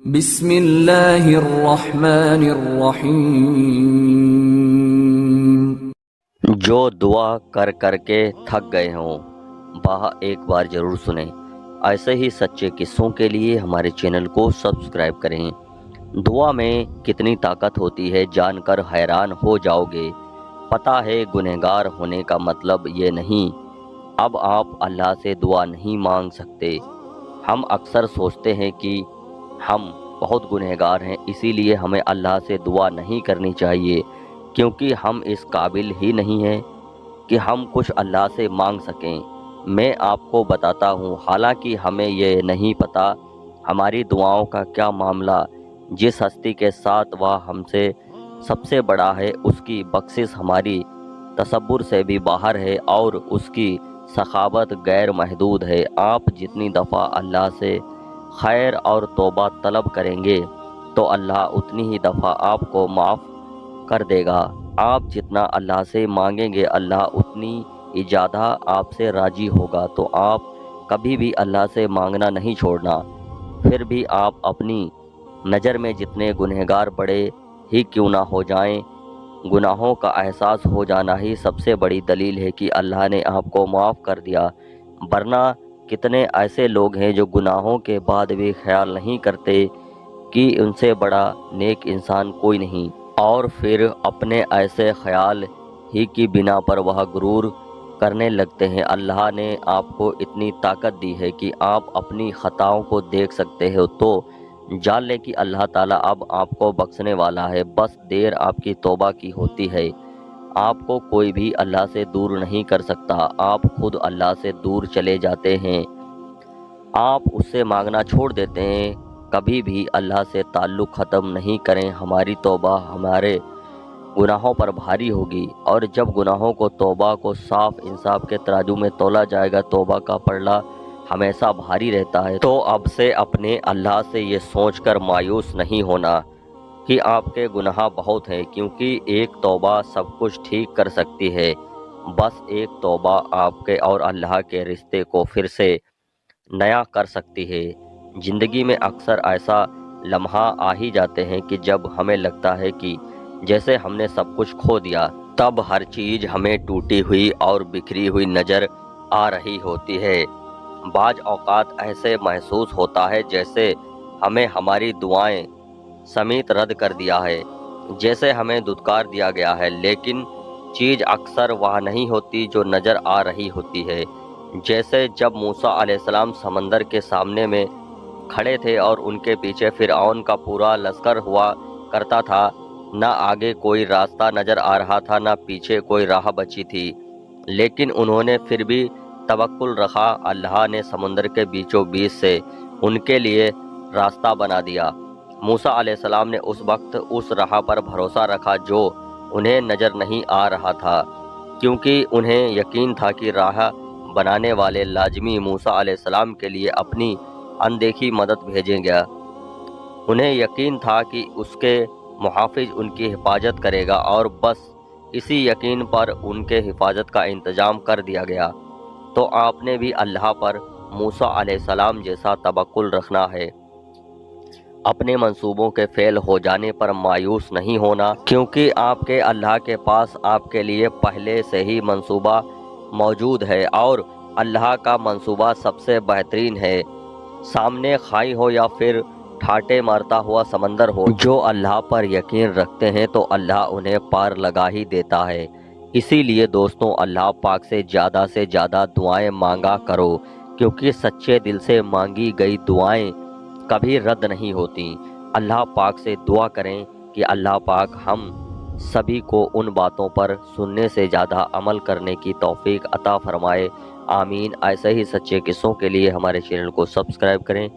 بسم اللہ الرحمن الرحیم۔ جو دعا کر کر کے تھک گئے ہوں وہ ایک بار ضرور سنیں۔ ایسے ہی سچے قصوں کے لیے ہمارے چینل کو سبسکرائب کریں۔ دعا میں کتنی طاقت ہوتی ہے جان کر حیران ہو جاؤ گے۔ پتہ ہے گنہگار ہونے کا مطلب یہ نہیں اب آپ اللہ سے دعا نہیں مانگ سکتے۔ ہم اکثر سوچتے ہیں کہ ہم بہت گنہگار ہیں اسی لیے ہمیں اللہ سے دعا نہیں کرنی چاہیے، کیونکہ ہم اس قابل ہی نہیں ہیں کہ ہم کچھ اللہ سے مانگ سکیں۔ میں آپ کو بتاتا ہوں، حالانکہ ہمیں یہ نہیں پتہ ہماری دعاؤں کا کیا معاملہ۔ جس ہستی کے ساتھ وہ ہم سے سب سے بڑا ہے اس کی بخشش ہماری تصور سے بھی باہر ہے اور اس کی سخاوت غیر محدود ہے۔ آپ جتنی دفعہ اللہ سے خیر اور توبہ طلب کریں گے تو اللہ اتنی ہی دفعہ آپ کو معاف کر دے گا۔ آپ جتنا اللہ سے مانگیں گے اللہ اتنی ہی زیادہ آپ سے راضی ہوگا۔ تو آپ کبھی بھی اللہ سے مانگنا نہیں چھوڑنا۔ پھر بھی آپ اپنی نظر میں جتنے گنہگار بڑے ہی کیوں نہ ہو جائیں، گناہوں کا احساس ہو جانا ہی سب سے بڑی دلیل ہے کہ اللہ نے آپ کو معاف کر دیا۔ ورنہ کتنے ایسے لوگ ہیں جو گناہوں کے بعد بھی خیال نہیں کرتے کہ ان سے بڑا نیک انسان کوئی نہیں، اور پھر اپنے ایسے خیال ہی کی بنا پر وہ غرور کرنے لگتے ہیں۔ اللہ نے آپ کو اتنی طاقت دی ہے کہ آپ اپنی خطاؤں کو دیکھ سکتے ہو، تو جان لیں کہ اللہ تعالیٰ اب آپ کو بخشنے والا ہے، بس دیر آپ کی توبہ کی ہوتی ہے۔ آپ کو کوئی بھی اللہ سے دور نہیں کر سکتا، آپ خود اللہ سے دور چلے جاتے ہیں۔ آپ اس سے مانگنا چھوڑ دیتے ہیں۔ کبھی بھی اللہ سے تعلق ختم نہیں کریں۔ ہماری توبہ ہمارے گناہوں پر بھاری ہوگی، اور جب گناہوں کو توبہ کو صاف انصاف کے ترازو میں تولا جائے گا، توبہ کا پلڑا ہمیشہ بھاری رہتا ہے۔ تو اب سے اپنے اللہ سے یہ سوچ کر مایوس نہیں ہونا کہ آپ کے گناہ بہت ہیں، کیونکہ ایک توبہ سب کچھ ٹھیک کر سکتی ہے۔ بس ایک توبہ آپ کے اور اللہ کے رشتے کو پھر سے نیا کر سکتی ہے۔ زندگی میں اکثر ایسا لمحہ آ ہی جاتے ہیں کہ جب ہمیں لگتا ہے کہ جیسے ہم نے سب کچھ کھو دیا، تب ہر چیز ہمیں ٹوٹی ہوئی اور بکھری ہوئی نظر آ رہی ہوتی ہے۔ بعض اوقات ایسے محسوس ہوتا ہے جیسے ہمیں ہماری دعائیں سمیت رد کر دیا ہے، جیسے ہمیں دھتکار دیا گیا ہے، لیکن چیز اکثر وہ نہیں ہوتی جو نظر آ رہی ہوتی ہے۔ جیسے جب موسیٰ علیہ السلام سمندر کے سامنے میں کھڑے تھے اور ان کے پیچھے فرعون کا پورا لشکر ہوا کرتا تھا، نہ آگے کوئی راستہ نظر آ رہا تھا نہ پیچھے کوئی راہ بچی تھی، لیکن انہوں نے پھر بھی توکل رکھا۔ اللہ نے سمندر کے بیچوں بیچ سے ان کے لیے راستہ بنا دیا۔ موسیٰ علیہ السلام نے اس وقت اس راہ پر بھروسہ رکھا جو انہیں نظر نہیں آ رہا تھا، کیونکہ انہیں یقین تھا کہ راہ بنانے والے لازمی موسیٰ علیہ السلام کے لیے اپنی اندیکھی مدد بھیجیں گے۔ انہیں یقین تھا کہ اس کے محافظ ان کی حفاظت کرے گا، اور بس اسی یقین پر ان کے حفاظت کا انتظام کر دیا گیا۔ تو آپ نے بھی اللہ پر موسیٰ علیہ السلام جیسا توکل رکھنا ہے۔ اپنے منصوبوں کے فیل ہو جانے پر مایوس نہیں ہونا، کیونکہ آپ کے اللہ کے پاس آپ کے لیے پہلے سے ہی منصوبہ موجود ہے، اور اللہ کا منصوبہ سب سے بہترین ہے۔ سامنے کھائی ہو یا پھر ٹھاٹے مارتا ہوا سمندر ہو، جو اللہ پر یقین رکھتے ہیں تو اللہ انہیں پار لگا ہی دیتا ہے۔ اسی لیے دوستوں، اللہ پاک سے زیادہ دعائیں مانگا کرو، کیونکہ سچے دل سے مانگی گئی دعائیں کبھی رد نہیں ہوتی۔ اللہ پاک سے دعا کریں کہ اللہ پاک ہم سبھی کو ان باتوں پر سننے سے زیادہ عمل کرنے کی توفیق عطا فرمائے۔ آمین۔ ایسے ہی سچے قصوں کے لیے ہمارے چینل کو سبسکرائب کریں۔